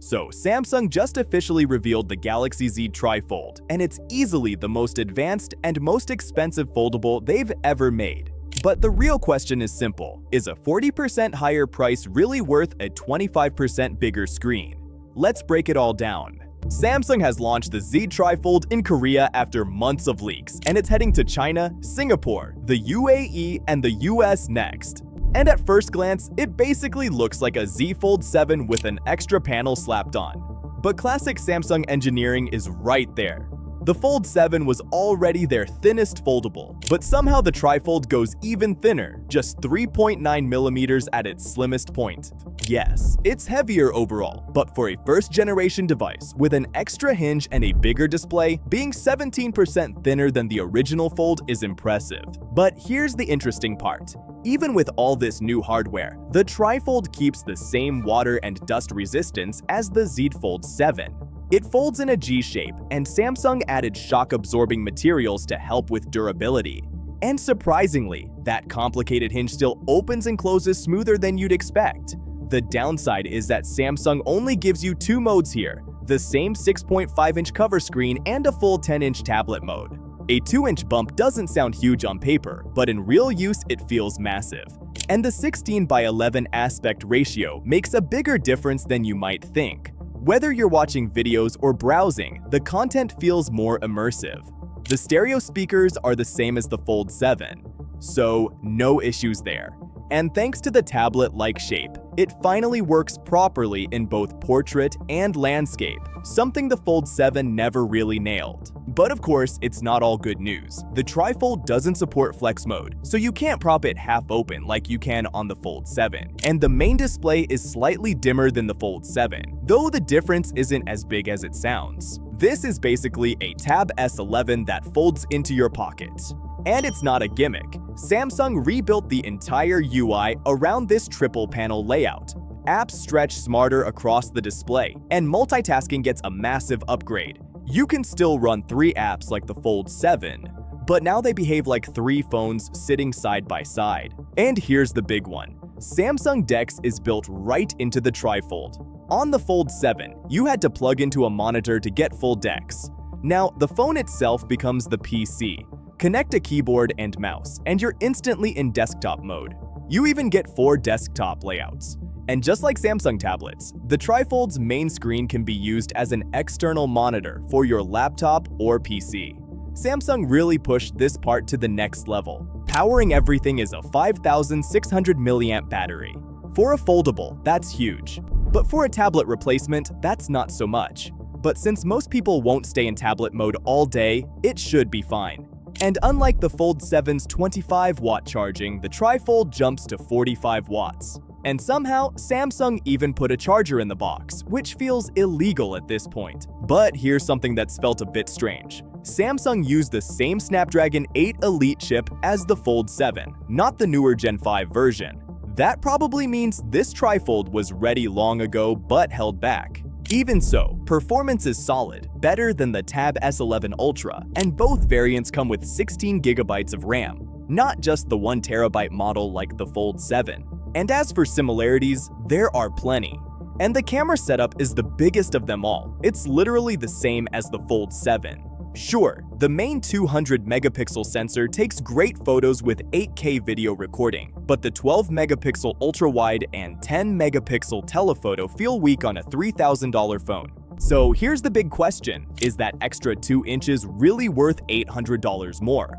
So Samsung just officially revealed the Galaxy Z Trifold, and it's easily the most advanced and most expensive foldable they've ever made. But the real question is simple: is a 40% higher price really worth a 25% bigger screen? Let's break it all down. Samsung has launched the Z Trifold in Korea after months of leaks, and it's heading to China, Singapore, the UAE, and the US next. And at first glance, it basically looks like a Z Fold 7 with an extra panel slapped on. But classic Samsung engineering is right there. The Fold 7 was already their thinnest foldable, but somehow the Trifold goes even thinner, just 3.9mm at its slimmest point. Yes, it's heavier overall, but for a first-generation device with an extra hinge and a bigger display, being 17% thinner than the original Fold is impressive. But here's the interesting part. Even with all this new hardware, the Trifold keeps the same water and dust resistance as the Z Fold 7. It folds in a G shape, and Samsung added shock-absorbing materials to help with durability. And surprisingly, that complicated hinge still opens and closes smoother than you'd expect. The downside is that Samsung only gives you two modes here, the same 6.5-inch cover screen and a full 10-inch tablet mode. A 2-inch bump doesn't sound huge on paper, but in real use it feels massive. And the 16:11 aspect ratio makes a bigger difference than you might think. Whether you're watching videos or browsing, the content feels more immersive. The stereo speakers are the same as the Fold 7, so no issues there. And thanks to the tablet-like shape, it finally works properly in both portrait and landscape, something the Fold 7 never really nailed. But of course, it's not all good news. The Trifold doesn't support flex mode, so you can't prop it half open like you can on the Fold 7. And the main display is slightly dimmer than the Fold 7, though the difference isn't as big as it sounds. This is basically a Tab S11 that folds into your pocket. And it's not a gimmick. Samsung rebuilt the entire UI around this triple panel layout. Apps stretch smarter across the display, and multitasking gets a massive upgrade. You can still run 3 apps like the Fold 7, but now they behave like 3 phones sitting side by side. And here's the big one. Samsung DeX is built right into the Trifold. On the Fold 7, you had to plug into a monitor to get full DeX. Now, the phone itself becomes the PC. Connect a keyboard and mouse, and you're instantly in desktop mode. You even get 4 desktop layouts. And just like Samsung tablets, the Trifold's main screen can be used as an external monitor for your laptop or PC. Samsung really pushed this part to the next level. Powering everything is a 5,600 mAh battery. For a foldable, that's huge. But for a tablet replacement, that's not so much. But since most people won't stay in tablet mode all day, it should be fine. And unlike the Fold 7's 25-watt charging, the Trifold jumps to 45 watts. And somehow, Samsung even put a charger in the box, which feels illegal at this point. But here's something that's felt a bit strange. Samsung used the same Snapdragon 8 Elite chip as the Fold 7, not the newer Gen 5 version. That probably means this Trifold was ready long ago but held back. Even so, performance is solid, better than the Tab S11 Ultra, and both variants come with 16GB of RAM, not just the 1TB model like the Fold 7. And as for similarities, there are plenty. And the camera setup is the biggest of them all. It's literally the same as the Fold 7. Sure, the main 200-megapixel sensor takes great photos with 8K video recording, but the 12-megapixel ultra-wide and 10-megapixel telephoto feel weak on a $3,000 phone. So here's the big question: is that extra 2 inches really worth $800 more?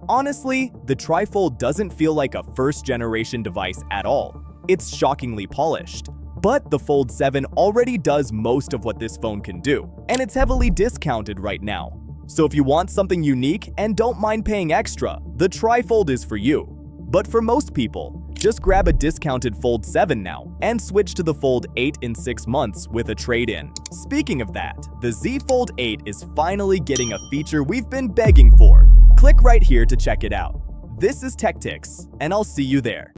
Honestly, the Trifold doesn't feel like a first-generation device at all. It's shockingly polished. But the Fold 7 already does most of what this phone can do, and it's heavily discounted right now. So if you want something unique and don't mind paying extra, the Trifold is for you. But for most people, just grab a discounted Fold 7 now and switch to the Fold 8 in 6 months with a trade-in. Speaking of that, the Z Fold 8 is finally getting a feature we've been begging for. Click right here to check it out. This is TechTix, and I'll see you there.